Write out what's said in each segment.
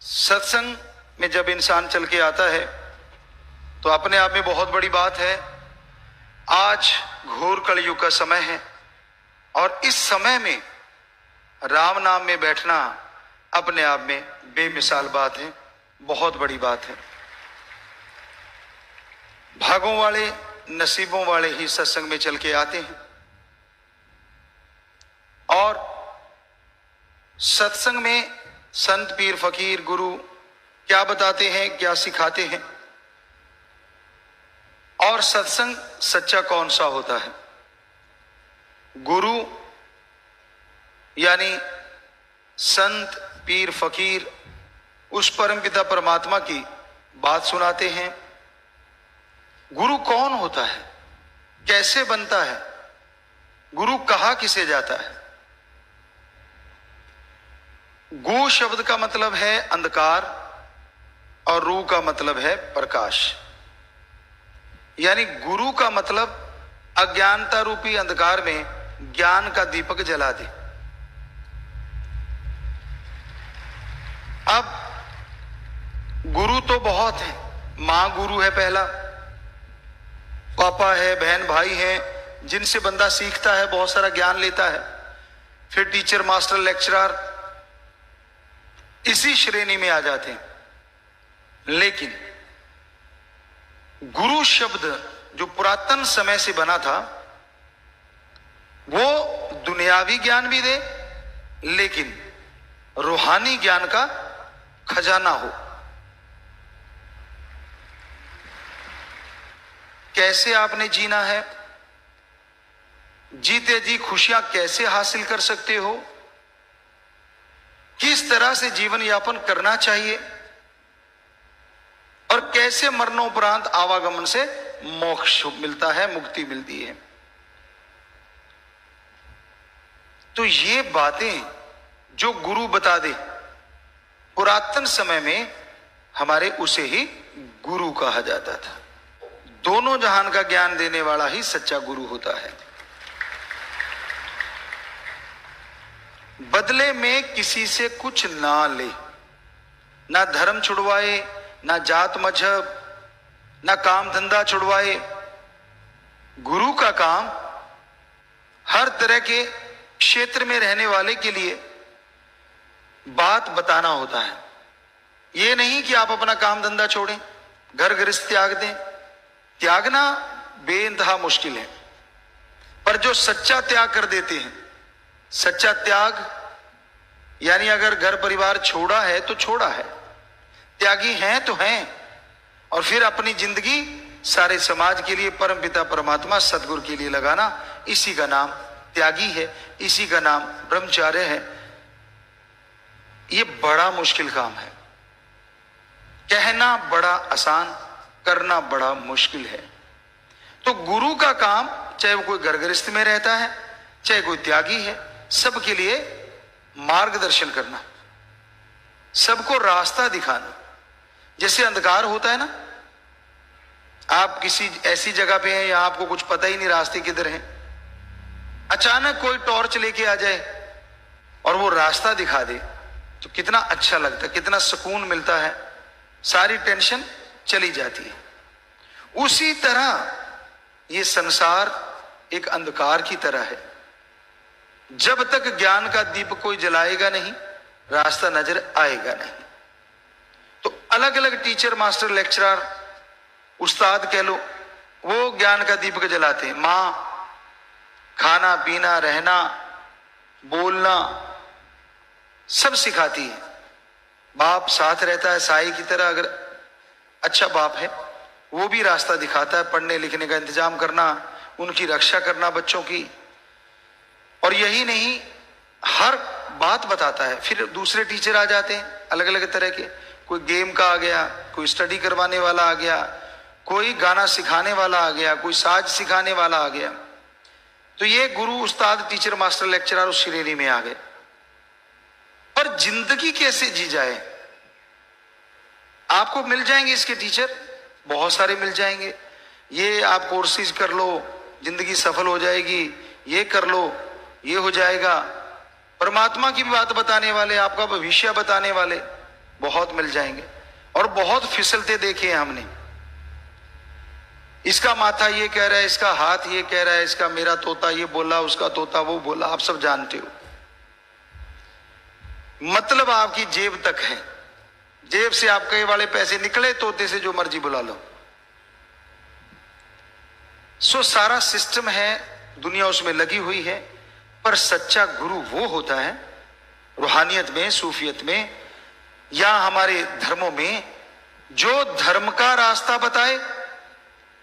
सत्संग में जब इंसान चल के आता है तो अपने आप में बहुत बड़ी बात है। आज घोर कलयुग का समय है और इस समय में राम नाम में बैठना अपने आप में बेमिसाल बात है, बहुत बड़ी बात है। भागों वाले, नसीबों वाले ही सत्संग में चल के आते हैं और सत्संग में संत, पीर, फकीर, गुरु क्या बताते हैं, क्या सिखाते हैं और सत्संग सच्चा कौन सा होता है। गुरु यानी संत, पीर, फकीर उस परमपिता परमात्मा की बात सुनाते हैं। गुरु कौन होता है, कैसे बनता है, गुरु कहा किसे जाता है। गु शब्द का मतलब है अंधकार और रू का मतलब है प्रकाश। यानी गुरु का मतलब अज्ञानता रूपी अंधकार में ज्ञान का दीपक जला दे। अब गुरु तो बहुत है, मां गुरु है, पहला पापा है, बहन भाई है, जिनसे बंदा सीखता है, बहुत सारा ज्ञान लेता है। फिर टीचर, मास्टर, लेक्चरर इसी श्रेणी में आ जाते हैं। लेकिन गुरु शब्द जो पुरातन समय से बना था वो दुनियावी ज्ञान भी दे लेकिन रूहानी ज्ञान का खजाना हो। कैसे आपने जीना है, जीते जी खुशियां कैसे हासिल कर सकते हो, किस तरह से जीवन यापन करना चाहिए और कैसे मरणोपरांत आवागमन से मोक्ष मिलता है, मुक्ति मिलती है। तो ये बातें जो गुरु बता दे पुरातन समय में हमारे उसे ही गुरु कहा जाता था। दोनों जहान का ज्ञान देने वाला ही सच्चा गुरु होता है। बदले में किसी से कुछ ना ले, ना धर्म छुड़वाए, ना जात मजहब, ना काम धंधा छुड़वाए। गुरु का काम हर तरह के क्षेत्र में रहने वाले के लिए बात बताना होता है। यह नहीं कि आप अपना काम धंधा छोड़ें, घर गृहस्थ त्याग दें। त्यागना बेइंतहा मुश्किल है, पर जो सच्चा त्याग कर देते हैं, सच्चा त्याग यानी अगर घर परिवार छोड़ा है तो छोड़ा है, त्यागी हैं तो हैं, और फिर अपनी जिंदगी सारे समाज के लिए, परमपिता परमात्मा सदगुरु के लिए लगाना, इसी का नाम त्यागी है, इसी का नाम ब्रह्मचार्य है। ये बड़ा मुश्किल काम है। कहना बड़ा आसान, करना बड़ा मुश्किल है। तो गुरु का काम, चाहे वो कोई घर गृहस्थ में रहता है, चाहे कोई त्यागी है, सबके लिए मार्गदर्शन करना, सबको रास्ता दिखाना। जैसे अंधकार होता है ना, आप किसी ऐसी जगह पे हैं या आपको कुछ पता ही नहीं रास्ते किधर हैं, अचानक कोई टॉर्च लेके आ जाए और वो रास्ता दिखा दे तो कितना अच्छा लगता है, कितना सुकून मिलता है, सारी टेंशन चली जाती है। उसी तरह ये संसार एक अंधकार की तरह है। जब तक ज्ञान का दीप कोई जलाएगा नहीं, रास्ता नजर आएगा नहीं। तो अलग अलग टीचर, मास्टर, लेक्चरर, उस्ताद कह लो, वो ज्ञान का दीपक जलाते हैं। मां खाना पीना, रहना, बोलना सब सिखाती है। बाप साथ रहता है साई की तरह, अगर अच्छा बाप है वो भी रास्ता दिखाता है, पढ़ने लिखने का इंतजाम करना, उनकी रक्षा करना बच्चों की। और यही नहीं, हर बात बताता है। फिर दूसरे टीचर आ जाते हैं अलग अलग तरह के, कोई गेम का आ गया, कोई स्टडी करवाने वाला आ गया, कोई गाना सिखाने वाला आ गया, कोई साज सिखाने वाला आ गया। तो ये गुरु, उस्ताद, टीचर, मास्टर, लेक्चरर उस श्रेणी में आ गए। पर जिंदगी कैसे जी जाए, आपको मिल जाएंगे इसके टीचर, बहुत सारे मिल जाएंगे। ये आप कोर्सेज कर लो, जिंदगी सफल हो जाएगी, ये कर लो, ये हो जाएगा। परमात्मा की भी बात बताने वाले, आपका भविष्य बताने वाले, बहुत मिल जाएंगे और बहुत फिसलते देखे हैं हमने। इसका माथा ये कह रहा है, इसका हाथ ये कह रहा है, इसका मेरा तोता ये बोला, उसका तोता वो बोला, आप सब जानते हो। मतलब आपकी जेब तक है, जेब से आपके वाले पैसे निकले, तोते से जो मर्जी बुला लो। सो सारा सिस्टम है, दुनिया उसमें लगी हुई है। पर सच्चा गुरु वो होता है रूहानियत में, सूफियत में या हमारे धर्मों में, जो धर्म का रास्ता बताए,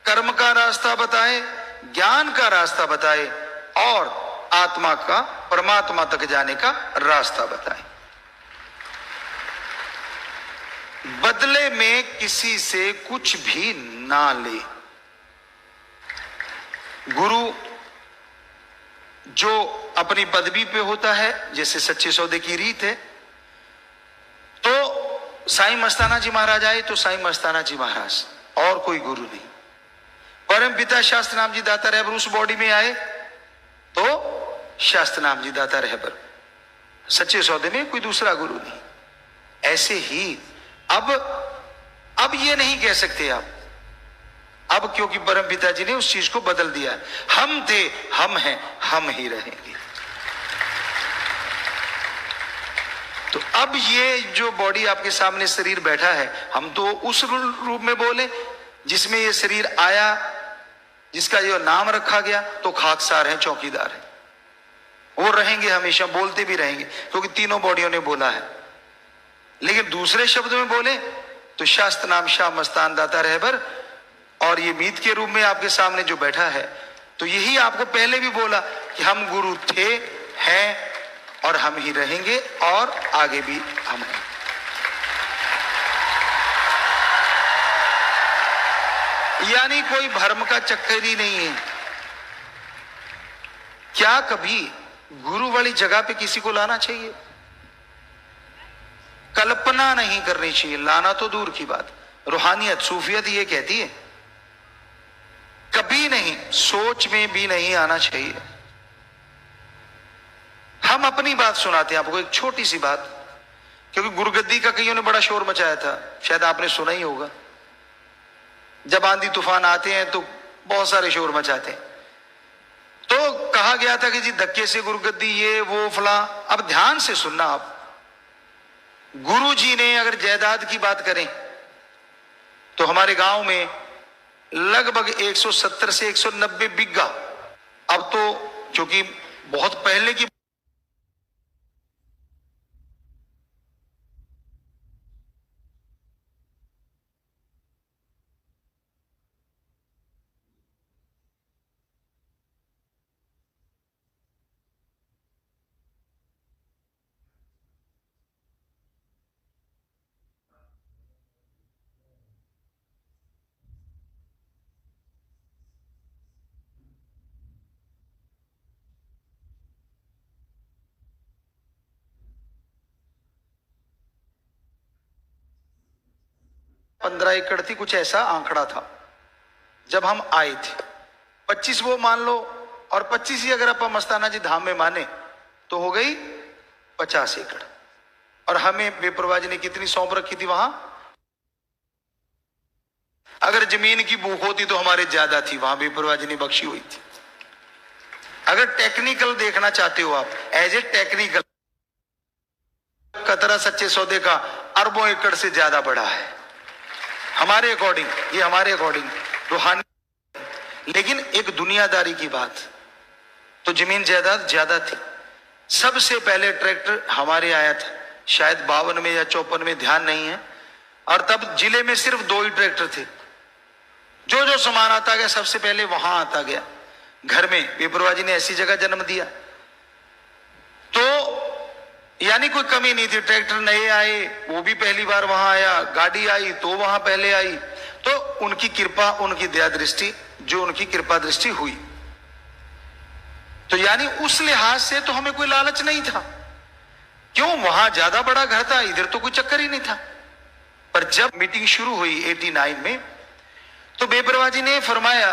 कर्म का रास्ता बताए, ज्ञान का रास्ता बताए और आत्मा का, परमात्मा तक जाने का रास्ता बताए। बदले में किसी से कुछ भी ना ले। गुरु जो अपनी पदवी पे होता है, जैसे सच्चे सौदे की रीत है, तो साईं मस्ताना जी महाराज आए तो साईं मस्ताना जी महाराज, और कोई गुरु नहीं। परम पिता शास्त्र नाम जी दाता रहबर उस बॉडी में आए तो शास्त्र नाम जी दाता रहबर, सच्चे सौदे में कोई दूसरा गुरु नहीं। ऐसे ही अब ये नहीं कह सकते आप, अब क्योंकि परम पिताजी ने उस चीज को बदल दिया। हम थे, हम हैं, हम ही रहेंगे। तो अब ये जो बॉडी आपके सामने शरीर बैठा है, हम तो उस रूप में बोले जिसमें ये शरीर आया, जिसका जो नाम रखा गया, तो खाकसार है, चौकीदार है, वो रहेंगे हमेशा, बोलते भी रहेंगे क्योंकि तीनों बॉडियों ने बोला है। लेकिन दूसरे शब्द में बोले तो शास्त्र नाम शाह मस्तान दाता रहबर, और ये मीत के रूप में आपके सामने जो बैठा है, तो यही आपको पहले भी बोला कि हम गुरु थे, हैं और हम ही रहेंगे और आगे भी हम हैं। यानी कोई भ्रम का चक्कर ही नहीं है। क्या कभी गुरु वाली जगह पे किसी को लाना चाहिए? कल्पना नहीं करनी चाहिए, लाना तो दूर की बात। रूहानियत, सूफियत ये कहती है कभी नहीं, सोच में भी नहीं आना चाहिए। हम अपनी बात सुनाते हैं आपको, एक छोटी सी बात, क्योंकि गुरुगद्दी का कईयों ने बड़ा शोर मचाया था, शायद आपने सुना ही होगा। जब आंधी तूफान आते हैं तो बहुत सारे शोर मचाते हैं। तो कहा गया था कि जी धक्के से गुरुगद्दी, ये वो फला। अब ध्यान से सुनना आप, गुरु जी ने अगर जायदाद की बात करें तो हमारे गांव में लगभग 170 से 190 बिग्गा, अब तो क्योंकि बहुत पहले की पंद्रह एकड़ थी, कुछ ऐसा आंकड़ा था जब हम आए थे। 25 वो मान लो, और 25 ही अगर अपन मस्ताना जी धाम में माने तो हो गई 50 एकड़। और हमें बेपरवाह जी ने कितनी सौंप रखी थी वहां? अगर जमीन की भूख होती तो हमारे ज्यादा थी, वहां बेपरवाह जी ने बख्शी हुई थी। अगर टेक्निकल देखना चाहते हो आप, एज ए टेक्निकल, कतरा सच्चे सौदे का अरबों एकड़ से ज्यादा बड़ा है हमारे अकॉर्डिंग, ये हमारे अकॉर्डिंग रूहानी। लेकिन एक दुनियादारी की बात, तो जमीन जायदाद ज्यादा थी। सबसे पहले ट्रैक्टर हमारे आया था, शायद 52 में या 54 में, ध्यान नहीं है। और तब जिले में सिर्फ 2 ही ट्रैक्टर थे। जो जो सामान आता गया सबसे पहले वहां आता गया। घर में बेपरवाह जी ने ऐसी जगह जन्म दिया, तो यानी कोई कमी नहीं थी। ट्रैक्टर नए आए, वो भी पहली बार वहां आया, गाड़ी आई तो वहां पहले आई। तो उनकी कृपा, उनकी दया दृष्टि, जो उनकी कृपा दृष्टि हुई, तो यानी उस लिहाज से तो हमें कोई लालच नहीं था। क्यों? वहां ज्यादा बड़ा घर था, इधर तो कोई चक्कर ही नहीं था। पर जब मीटिंग शुरू हुई 89 में, तो बेपरवाह जी ने फरमाया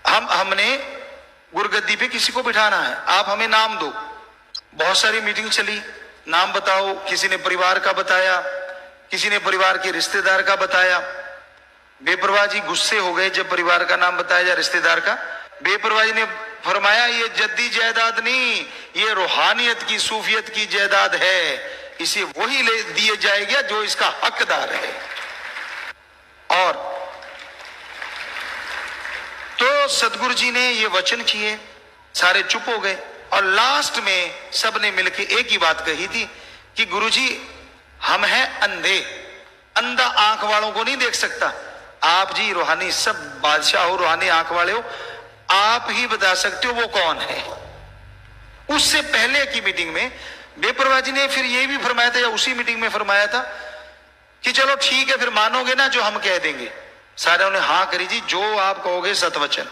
हमने गुरुगद्दी पे किसी को बिठाना है, आप हमें नाम दो। बहुत सारी मीटिंग चली, नाम बताओ। किसी ने परिवार का बताया, किसी ने परिवार के रिश्तेदार का बताया। बेपरवाह जी गुस्से हो गए जब परिवार का नाम बताया या रिश्तेदार का। बेपरवाह जी ने फरमाया ये जद्दी जायदाद नहीं, ये रूहानियत की, सूफियत की जायदाद है, इसे वही ले दिए जाएगा जो इसका हकदार है। और तो सदगुरु जी ने ये वचन किए, सारे चुप हो गए और लास्ट में सबने मिलकर एक ही बात कही थी कि गुरु जी हम हैं अंधे, अंधा आंख वालों को नहीं देख सकता, आप जी रूहानी सब बादशाह हो, रूहानी आंख वाले हो, आप ही बता सकते हो वो कौन है। उससे पहले की मीटिंग में बेपरवाह जी ने फिर ये भी फरमाया था, या उसी मीटिंग में फरमाया था कि चलो ठीक है फिर मानोगे ना जो हम कह देंगे। सारे ने हाँ करी जी, जो आप कहोगे सतवचन।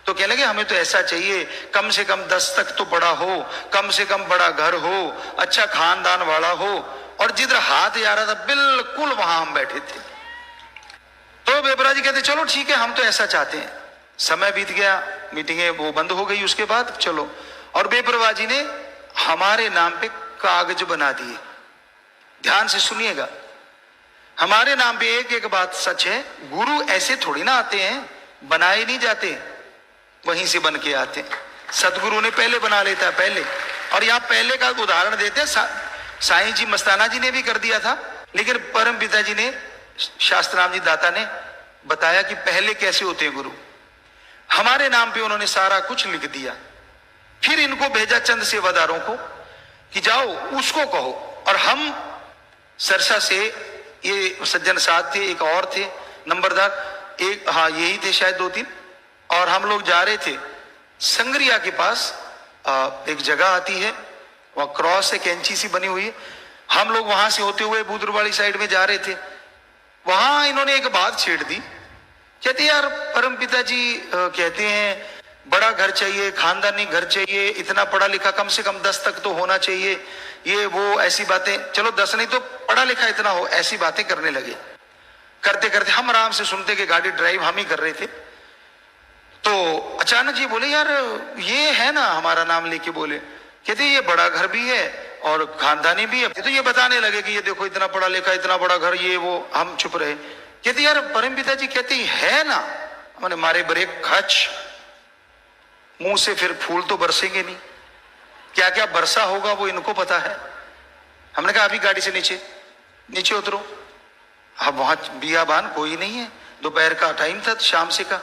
तो कह लगे हमें तो ऐसा चाहिए, कम से कम 10 तक तो बड़ा हो, कम से कम बड़ा घर हो, अच्छा खानदान वाला हो। और जिधर हाथ जा रहा था बिल्कुल वहां हम बैठे थे। तो बेपरवाह जी कहते चलो ठीक है हम तो ऐसा चाहते हैं। समय बीत गया, मीटिंगें वो बंद हो गई उसके बाद, चलो। और बेपरवाह जी ने हमारे नाम पे कागज बना दिए। ध्यान से सुनिएगा, हमारे नाम पे एक एक बात सच है, गुरु ऐसे थोड़ी ना आते हैं, बनाए नहीं जाते, वहीं से बन के आते हैं। सदगुरु ने पहले बना लेता है पहले। और यहां पहले का उदाहरण देते हैं, साईं जी मस्ताना जी ने भी कर दिया था, लेकिन परम पिता जी ने, शास्त्राम जी दाता ने बताया कि पहले कैसे होते हैं गुरु। हमारे नाम पे उन्होंने सारा कुछ लिख दिया। फिर इनको भेजा चंद सेवादारों को कि जाओ उसको कहो। और हम सरसा से, ये सज्जन साथ थे, एक और थे नंबरदार, एक हाँ यही थे शायद 2-3, और हम लोग जा रहे थे संगरिया के पास। एक जगह आती है वहां क्रॉस है, कैंची सी बनी हुई है। हम लोग वहां से होते हुए बुदरवाड़ी साइड में जा रहे थे। वहां इन्होंने एक बात छेड़ दी, कहते यार परम पिता जी कहते हैं बड़ा घर चाहिए, खानदानी घर चाहिए, इतना पढ़ा लिखा, कम से कम 10 तक तो होना चाहिए, ये वो ऐसी बातें। चलो 10 नहीं तो पढ़ा लिखा इतना हो, ऐसी बातें करने लगे। करते करते हम आराम से सुनते कि गाड़ी ड्राइव हम ही कर रहे थे। तो अचानक जी बोले यार ये है ना, हमारा नाम लेके बोले, कहते ये बड़ा घर भी है और खानदानी भी है। तो ये बताने लगे कि ये देखो इतना पढ़ा लिखा, इतना बड़ा घर, ये वो। हम चुप रहे। कहते यार परम पिता जी कहते है ना। मैंने मारे बड़े खच, मुंह से फिर फूल तो बरसेंगे नहीं, क्या क्या बरसा होगा वो इनको पता है। हमने कहा अभी गाड़ी से नीचे उतरो। अब वहां बियाबान कोई नहीं है, दोपहर का टाइम था, शाम से का।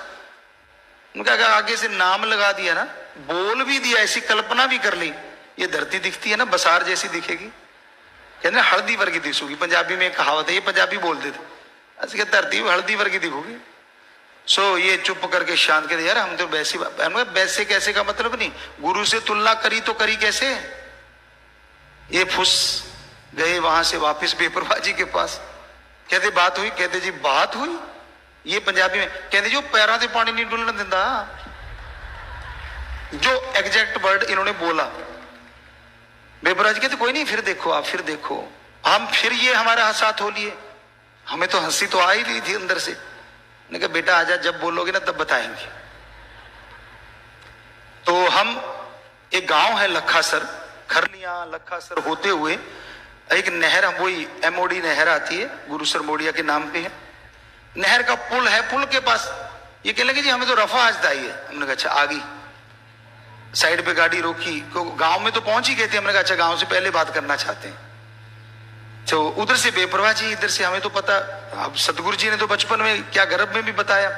उनका कहा आगे से नाम लगा दिया ना, बोल भी दिया, ऐसी कल्पना भी कर ली, ये धरती दिखती है ना बसार जैसी दिखेगी, कहते हल्दी वर्गी दिखोगी। पंजाबी में कहावत है, ये पंजाबी बोलते थे, ऐसे धरती हल्दी वर्गी दिखोगी। सो ये चुप करके शांत कहते यार हम तो वैसी, वैसे कैसे का मतलब नहीं, गुरु से तुलना करी तो करी कैसे। ये फुस गए वहां से वापस बेपरवाह जी के पास। कहते बात हुई, कहते जी बात हुई। ये पंजाबी में कहते जो पैरों से पानी नहीं डुलने दिंदा, जो एग्जैक्ट वर्ड इन्होंने बोला। बेपरवाह जी कहते कोई नहीं फिर देखो, आप फिर देखो। हम फिर ये हमारा साथ हो लिए, हमें तो हंसी तो आ ही रही थी अंदर से। मैंने कहा बेटा आजा, जब बोलोगे ना तब बताएंगे। तो हम, एक गांव है लखासर, खरलिया लखासर होते हुए एक नहर, वही एमओडी नहर आती है, गुरुसर मोडिया के नाम पे है। नहर का पुल है, पुल के पास ये कह लगे जी हमें तो रफा आज आई है। हमने कहा अच्छा आ गई। साइड पे गाड़ी रोकी, गांव में तो पहुंच ही गए थे। हमने कहा अच्छा गांव से पहले बात करना चाहते हैं। तो उधर से बेपरवाह जी, इधर से हमें तो पता, अब सतगुरु जी ने तो बचपन में क्या गर्भ में भी बताया।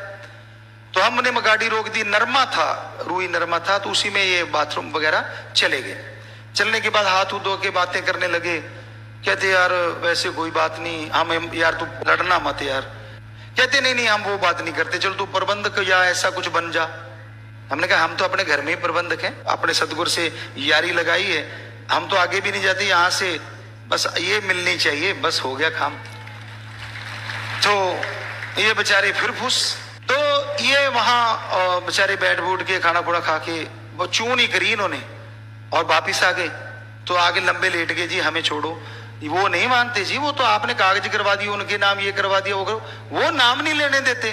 तो हमने गाड़ी रोक दी, नरमा था, रूई नरमा था, तो उसी में ये बाथरूम वगैरह चले गए। चलने के बाद हाथ धो के बातें करने लगे। कहते यार वैसे कोई बात नहीं, हम यार तू लड़ना मत यार। कहते नहीं नहीं हम वो बात नहीं करते, चल तू प्रबंधक या ऐसा कुछ बन जा। हमने कहा हम तो अपने घर में ही प्रबंधक हैं, अपने सतगुरु से यारी लगाई है, हम तो आगे भी नहीं जाते, यहाँ से बस ये मिलनी चाहिए, बस हो गया काम। तो ये बेचारे फिर फुस। तो ये वहां बेचारे बैठ बूट के खाना पूरा खा के वो चून ही करी इन्होंने और वापिस आ गए। तो आगे लंबे लेट गए जी हमें छोड़ो, वो नहीं मानते जी, वो तो आपने कागज करवा दिए उनके नाम, ये करवा दिया वो करो, वो नाम नहीं लेने देते।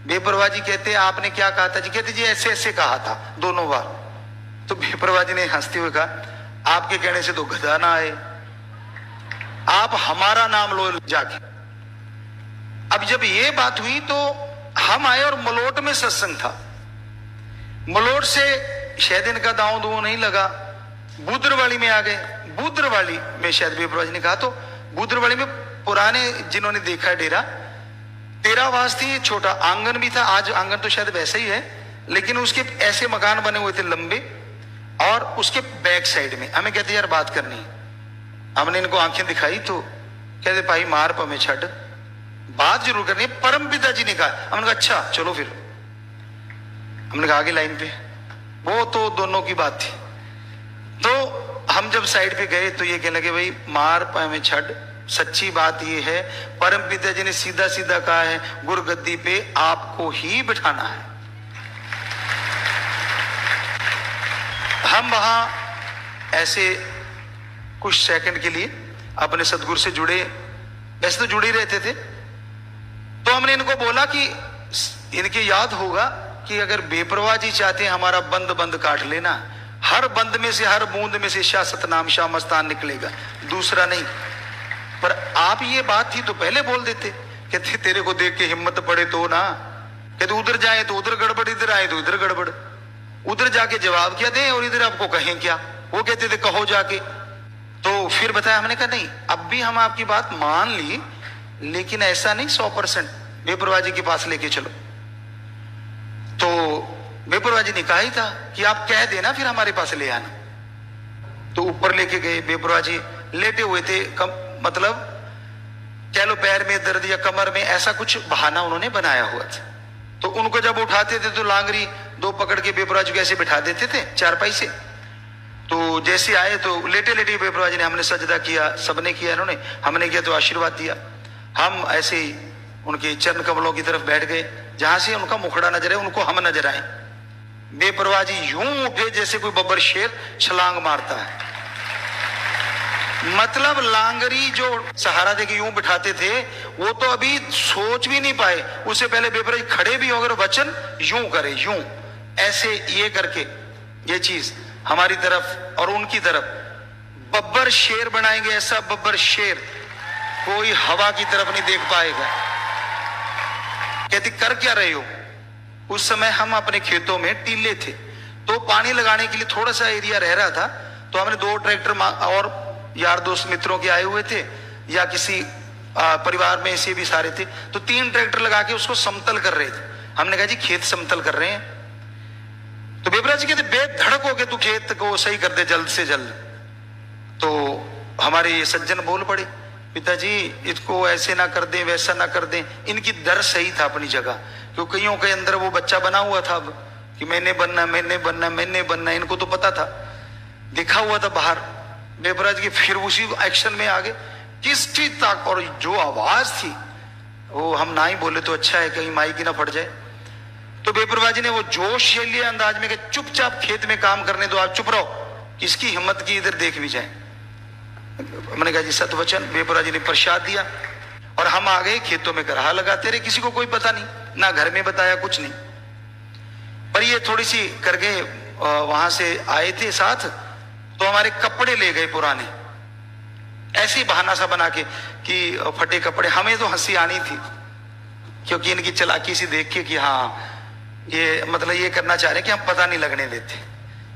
बेपरवाह जी कहते आपने क्या कहा था जी? कहते जी ऐसे ऐसे कहा था दोनों बार। तो बेपरवाह जी ने हंसते हुए कहा आपके कहने से तो गधा ना आए, आप हमारा नाम लो जाके। अब जब ये बात हुई तो हम आए और मलोट में सत्संग था। मलोट से शायद इनका दांव दुओ नहीं लगा, बूदरवाली में आ गए। बूदरवाली में शायद बेप्रवाजी ने कहा, तो बूदरवाली में पुराने जिन्होंने देखा डेरा, तेरावास थी, छोटा आंगन भी था। आज आंगन तो शायद वैसा ही है, लेकिन उसके ऐसे मकान बने हुए थे लंबे, और उसके बैक साइड में हमें कहते यार बात करनी है। हमने इनको आंखें दिखाई तो कहते भाई मार पमे छड़, बात जरूर करनी है, परम पिता जी ने कहा। हमने कहा अच्छा चलो फिर। हमने कहा आगे लाइन पे, वो तो दोनों की बात थी। तो हम जब साइड पे गए तो ये कहने लगे भाई मार पमे छड़, सच्ची बात ये है परम पिता जी ने सीधा सीधा कहा है गुरगद्दी पे आपको ही बिठाना है। हम वहां ऐसे कुछ सेकंड के लिए अपने सदगुरु से जुड़े, वैसे तो जुड़े ही रहते थे। तो हमने इनको बोला कि इनके याद होगा कि अगर बेपरवाह जी चाहते हैं हमारा बंद बंद काट लेना, हर बंद में से हर बूंद में से शाह सतनाम शाह मस्तान निकलेगा, दूसरा नहीं। पर आप ये बात थी तो पहले बोल देते। कहते तेरे को देख के हिम्मत पड़े तो ना, कहते उधर जाए तो उधर गड़बड़, इधर आए तो इधर गड़बड़, उधर जाके जवाब क्या दें और इधर आपको कहें क्या। वो कहते थे कहो जाके। तो फिर बताया, हमने कहा नहीं अब भी हम आपकी बात मान ली, लेकिन ऐसा नहीं 100% बेपरवाह जी के पास लेके चलो। तो बेपरवाह जी ने कहा ही था कि आप कह देना फिर हमारे पास ले आना। तो ऊपर लेके गए, बेपरवाह जी लेटे हुए थे, मतलब कह लो पैर में दर्द या कमर में, ऐसा कुछ बहाना उन्होंने बनाया हुआ था। तो उनको जब उठाते थे तो लांगरी दो पकड़ के बेपरवाह जी को ऐसे बिठा देते थे चारपाई से। तो जैसे आए तो लेटे लेटे बेपरवाह जी ने, हमने सजदा किया, सबने किया, इन्होंने हमने किया तो आशीर्वाद दिया। हम ऐसे ही उनके चरण कमलों की तरफ बैठ गए, जहां से उनका मुखड़ा नजर है उनको हम नजर आए। बेपरवाह जी यूं उठे जैसे कोई बब्बर शेर छलांग मारता है। मतलब लांगरी जो सहारा देके यूं बिठाते थे वो तो अभी सोच भी नहीं पाए, उससे पहले बेपरवाह जी खड़े भी होकर वचन यूं करे, यूं ऐसे ये करके ये चीज हमारी तरफ और उनकी तरफ बब्बर शेर बनाएंगे। ऐसा बब्बर शेर कोई हवा की तरफ नहीं देख पाएगा। कहती कर क्या रहे हो। उस समय हम अपने खेतों में टीले थे, तो पानी लगाने के लिए थोड़ा सा एरिया रह रहा था। तो हमने 2 ट्रैक्टर और यार दोस्त मित्रों के आए हुए थे, या किसी परिवार में से भी सारे थे, तो 3 ट्रैक्टर लगा के उसको समतल कर रहे थे। हमने कहा जी खेत समतल कर रहे हैं। तो बेपरवाह जी कहते बेधड़क हो के तू खेत को सही कर दे जल्द से जल्द। तो हमारे ये सज्जन बोल पड़े, पिताजी इसको ऐसे ना कर दें वैसा ना कर दें। इनकी दर सही था अपनी जगह, क्योंकि कईयों के अंदर वो बच्चा बना हुआ था अब कि मैंने बनना मैंने बनना मैंने बनना, इनको तो पता था, दिखा हुआ था बाहर। बेपरवाह जी फिर उसी एक्शन में आ गए, किस चीज तक, और जो आवाज थी वो हम ना ही बोले तो अच्छा है, कहीं माइक ही ना फट जाए। तो बेपरवाह जी ने वो जोशीले अंदाज में कि चुपचाप खेत में काम करने दो, आप चुप रहो, किसकी हिम्मत की इधर देख भी जाए। मैंने कहा जी सतवचन। बेपरवाह जी ने प्रसाद दिया और हम आ गए खेतों में करहा लगाते रहे, किसी को कोई पता नहीं, ना घर में बताया कुछ नहीं। पर ये थोड़ी सी करके वहां से आए थे साथ, तो हमारे कपड़े ले गए पुराने, ऐसे ही बहाना सा बना के कि फटे कपड़े। हमें तो हंसी आनी थी, क्योंकि इनकी चालाकी सी देख के कि हाँ ये मतलब ये करना चाह रहे कि हम पता नहीं लगने देते।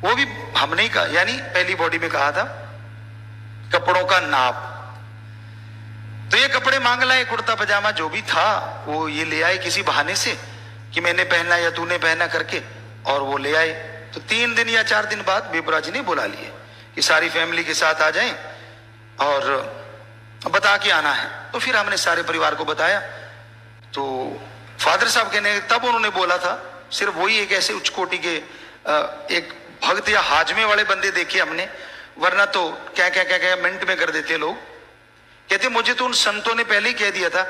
वो भी हमने ही कहा, यानी पहली बॉडी में कहा था कपड़ों का नाप। तो ये कपड़े मांग लाए, कुर्ता पजामा जो भी था वो ये ले आए किसी बहाने से कि मैंने पहना या तूने पहना करके, और वो ले आए। तो 3 दिन या 4 दिन बाद बेपरवाह जी ने बुला लिए कि सारी फैमिली के साथ आ जाएं और बता के आना है। तो फिर हमने सारे परिवार को बताया। तो फादर साहब कहने, तब उन्होंने बोला था, सिर्फ वही एक ऐसे उच्च कोटि के एक भक्त या हाजमे वाले बंदे देखे हमने, वरना तो क्या क्या क्या क्या मिनट में कर देते लोग। कहते मुझे तो उन संतों ने पहले ही कह दिया था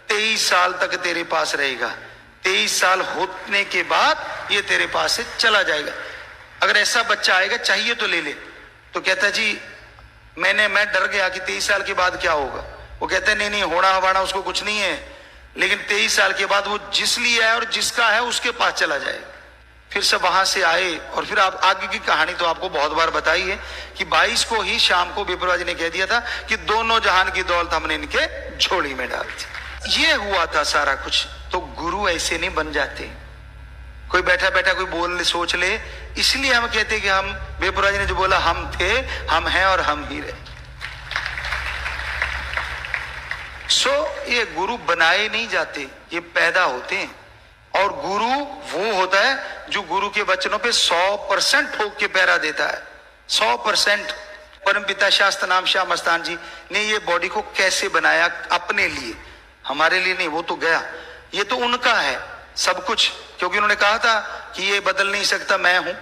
23 साल तक तेरे पास रहेगा, 23 साल होने के बाद ये तेरे पास से चला जाएगा, अगर ऐसा बच्चा आएगा चाहिए तो ले ले। तो कहता जी मैं डर गया कि 23 साल के बाद क्या होगा। वो कहता है नहीं होना हवाना उसको कुछ नहीं है, लेकिन 23 साल के बाद वो जिस लिए है और जिसका है उसके पास चला जाएगा। फिर सब वहां से आए और फिर आप आगे की कहानी तो आपको बहुत बार बताई है कि 22 को ही शाम को विप्रवा जी ने कह दिया था कि दोनों जहान की दौलत हमने इनके झोली में डाल दी। ये हुआ था सारा कुछ। तो गुरु ऐसे नहीं बन जाते, कोई बैठा बैठा कोई बोल ले सोच ले। इसलिए हम कहते कि हम, विप्रवा जी ने जो बोला, हम थे, हम हैं और हम ही रहे। ये गुरु बनाए नहीं जाते, ये पैदा होते हैं। और गुरु वो होता है जो गुरु के वचनों पे 100% ठोक के पैरा देता है, 100%। परमपिता शास्त्र नाम श्याम मस्तान जी ने ये बॉडी को कैसे बनाया अपने लिए, हमारे लिए नहीं। वो तो गया, ये तो उनका है सब कुछ, क्योंकि उन्होंने कहा था कि ये बदल नहीं सकता, मैं हूं,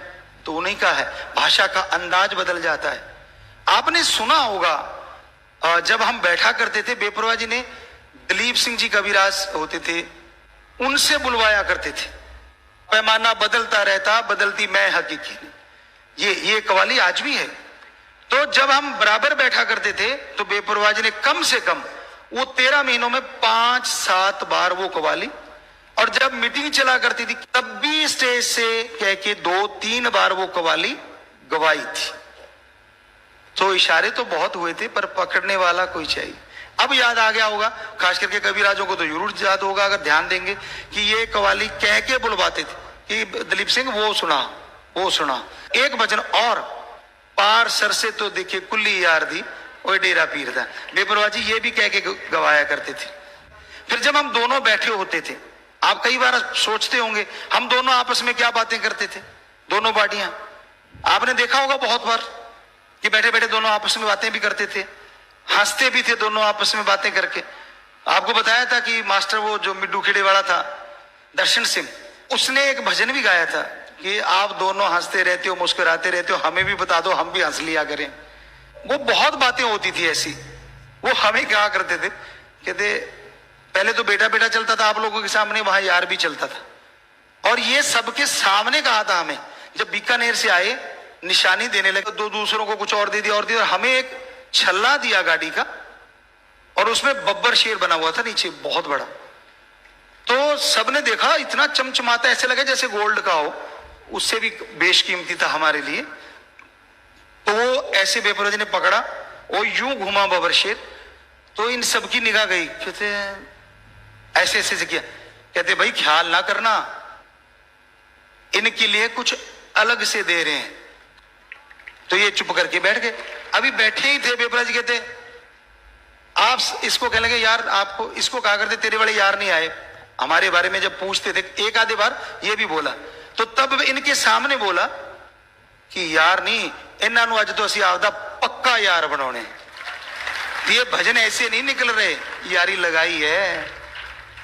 तो उन्हीं का है। भाषा का अंदाज बदल जाता है। आपने सुना होगा जब हम बैठा करते थे, विप्रवा जी ने दलीप सिंह जी कविराज होते थे, उनसे बुलवाया करते थे, पैमाना बदलता रहता, बदलती मैं हकीकी नहीं। ये कवाली आज भी है। तो जब हम बराबर बैठा करते थे तो विप्रवा जी ने कम से कम वो 13 महीनों में 5-7 बार वो कवाली, और जब मीटिंग चला करती थी तब भी स्टेज से कह के 2-3 बार वो कवाली गवाई थी। तो इशारे तो बहुत हुए थे, पर पकड़ने वाला कोई चाहिए। अब याद आ गया होगा, खास करके कविराजों को तो जरूर याद होगा अगर ध्यान देंगे, कि ये कवाली कह के बुलवाते थे कि दलीप सिंह वो सुना, वो सुना। एक भजन और, पार सर से तो देखे कुल्ली यार दी, ओए डेरा पीर दा। विप्रवा जी ये भी कह के गवाया करते थे। फिर जब हम दोनों बैठे होते थे, आप कई बार सोचते होंगे हम दोनों आपस में क्या बातें करते थे, दोनों पार्टियां। आपने देखा होगा बहुत बार कि बैठे बैठे दोनों आपस में बातें भी करते थे, हंसते भी थे दोनों आपस में बातें करके। आपको बताया था कि मास्टर वो जो मिड्डू खेड़े वाला था, दर्शन सिंह, उसने एक भजन भी गाया था कि आप दोनों हंसते रहते हो, मुस्कुराते रहते हो, हमें भी बता दो, हम भी हंस लिया करें। वो बहुत बातें होती थी ऐसी। वो हमें क्या करते थे, कहते पहले तो बेटा बेटा चलता था आप लोगों के सामने, वहां यार भी चलता था। और ये सबके सामने कहा था हमें। जब बीकानेर से आए, निशानी देने लगे, दो दूसरों को कुछ और दे दिया, और हमें एक छल्ला दिया गाड़ी का, और उसमें बब्बर शेर बना हुआ था नीचे बहुत बड़ा। तो सबने देखा, इतना चमचमाता, ऐसे लगा जैसे गोल्ड का हो, उससे भी बेशकीमती था हमारे लिए। तो वो ऐसे विप्रवा जी ने पकड़ा, वो यूं घुमा बब्बर शेर, तो इन सबकी निगाह गई। कहते ऐसे ऐसे से किया, कहते भाई ख्याल ना करना, इनके लिए कुछ अलग से दे रहे हैं। तो ये चुप करके बैठ गए। अभी बैठे ही थे, विप्रवा जी कहते आप इसको कहने लगे, यार आपको इसको कहा करते तेरे वाले यार नहीं आए। हमारे बारे में जब पूछते थे, एक आधे बार ये भी बोला। तो तब इनके सामने बोला कि यार नहीं, इन्हों अज तो असि आपदा पक्का यार बनाने। ये भजन ऐसे नहीं निकल रहे, यारी लगाई है।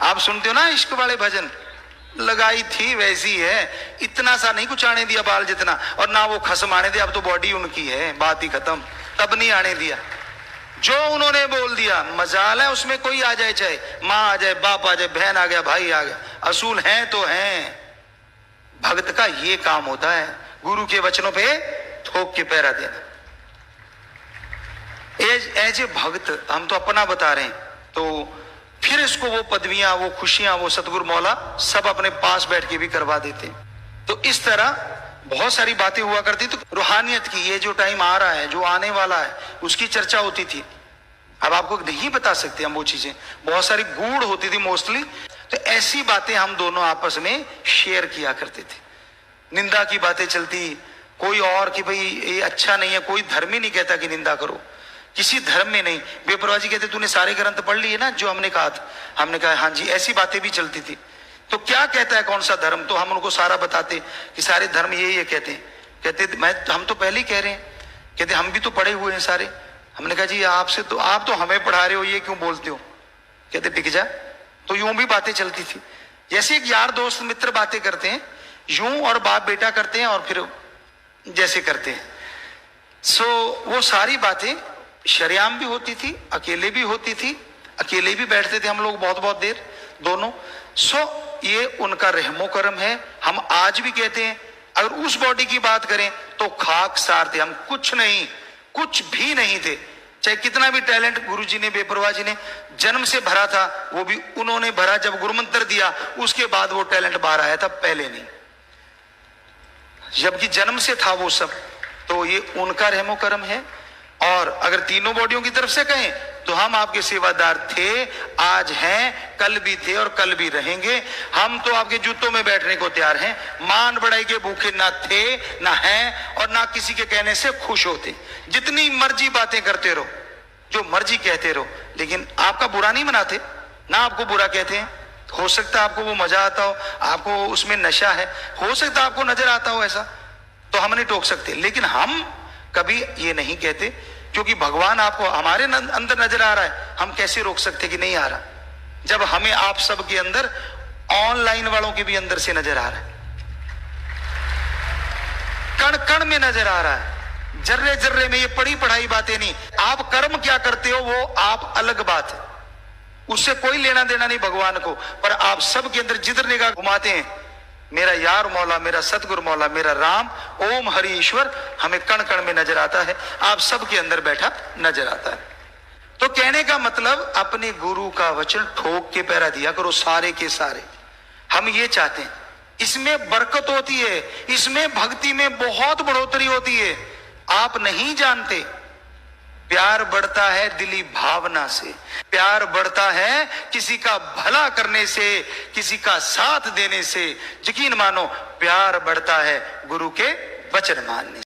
आप सुनते हो ना इश्क वाले भजन, लगाई थी वैसी है। इतना सा नहीं कुछ आने दिया बाल जितना, और ना वो खसम आने दिया। अब तो बॉडी उनकी है, बात ही खत्म। तब नहीं आने दिया, जो उन्होंने बोल दिया। मजाल है उसमें कोई आ जाए, चाहे माँ आ जाए, बाप आ जाए, बहन आ गया, भाई आ गया, असूल हैं तो हैं। भक्त का ये काम होता है, गुरु के वचनों पे ठोक के पैरा देना। एज ए भक्त हम तो अपना बता रहे हैं। तो फिर इसको वो पदवियां, वो खुशियां, वो सतगुरु मौला सब अपने पास बैठ के भी करवा देते। तो इस तरह बहुत सारी बातें हुआ करती। तो रूहानियत की ये जो टाइम आ रहा है, जो आने वाला है, उसकी चर्चा होती थी। अब आपको नहीं बता सकते हम वो चीजें, बहुत सारी गूढ़ होती थी मोस्टली। तो ऐसी बातें हम दोनों आपस में शेयर किया करते थे। निंदा की बातें चलती, कोई और कि भाई ये अच्छा नहीं है। कोई धर्म ही नहीं कहता कि निंदा करो, किसी धर्म में नहीं। विप्रवा जी कहते तूने सारे ग्रंथ पढ़ लिए ना जो हमने कहा था। हमने कहा हाँ जी। ऐसी बातें भी चलती थी। तो क्या कहता है कौन सा धर्म, तो हम उनको सारा बताते कि सारे धर्म ये कहते हैं। कहते हम तो पहले ही कह रहे हैं। कहते हम भी तो पढ़े हुए हैं सारे। हमने कहा जी आपसे तो, आप तो हमें पढ़ा रहे हो, ये क्यों बोलते हो। कहते टिक जा। तो यूं भी बातें चलती थी, जैसे एक यार दोस्त मित्र बातें करते हैं, यूं और बाप बेटा करते हैं, और फिर जैसे करते हैं। वो सारी बातें शरेआम भी होती थी, अकेले भी होती थी। अकेले भी बैठते थे हम लोग बहुत बहुत देर दोनों। ये उनका रहमो करम है। हम आज भी कहते हैं, अगर उस बॉडी की बात करें तो खाक सार थे हम, कुछ नहीं, कुछ भी नहीं थे। चाहे कितना भी टैलेंट गुरु जी ने, विप्रवा जी ने जन्म से भरा था, वो भी उन्होंने भरा जब गुरु मंत्र दिया, उसके बाद वो टैलेंट बाहर आया था, पहले नहीं। जबकि जन्म से था वो सब, तो ये उनका रहमो करम है। और अगर तीनों बॉडियों की तरफ से कहें तो हम आपके सेवादार थे, आज हैं, कल भी थे और कल भी रहेंगे। हम तो आपके जूतों में बैठने को तैयार हैं, मान बढ़ाई के भूखे ना थे, ना हैं और ना किसी के कहने से खुश होते। जितनी मर्जी बातें करते रहो, जो मर्जी कहते रहो, लेकिन आपका बुरा नहीं मनाते, ना आपको बुरा कहते हैं। हो सकता है आपको वो मजा आता हो, आपको उसमें नशा है, हो सकता है आपको नजर आता हो ऐसा, तो हम नहीं टोक सकते। लेकिन हम कभी ये नहीं कहते, क्योंकि भगवान आपको हमारे अंदर नजर आ रहा है, हम कैसे रोक सकते कि नहीं आ रहा, जब हमें आप सब के अंदर, ऑनलाइन वालों के भी अंदर से नजर आ रहा है, कण कण में नजर आ रहा है, जर्रे जर्रे में। ये पढ़ी पढ़ाई बातें नहीं, आप कर्म क्या करते हो वो आप अलग बात है, उससे कोई लेना देना नहीं भगवान को। पर आप सब के अंदर जिधर निगाह घुमाते हैं, मेरा यार मौला, मेरा सतगुरु मौला, मेरा राम, ओम हरि ईश्वर हमें कण कण में नजर आता है, आप सब के अंदर बैठा नजर आता है। तो कहने का मतलब, अपने गुरु का वचन ठोक के पैरा दिया करो, सारे के सारे। हम ये चाहते हैं, इसमें बरकत होती है, इसमें भक्ति में बहुत बढ़ोतरी होती है। आप नहीं जानते, प्यार बढ़ता है दिली भावना से, प्यार बढ़ता है किसी का भला करने से, किसी का साथ देने से। यकीन मानो, प्यार बढ़ता है गुरु के वचन मानने से।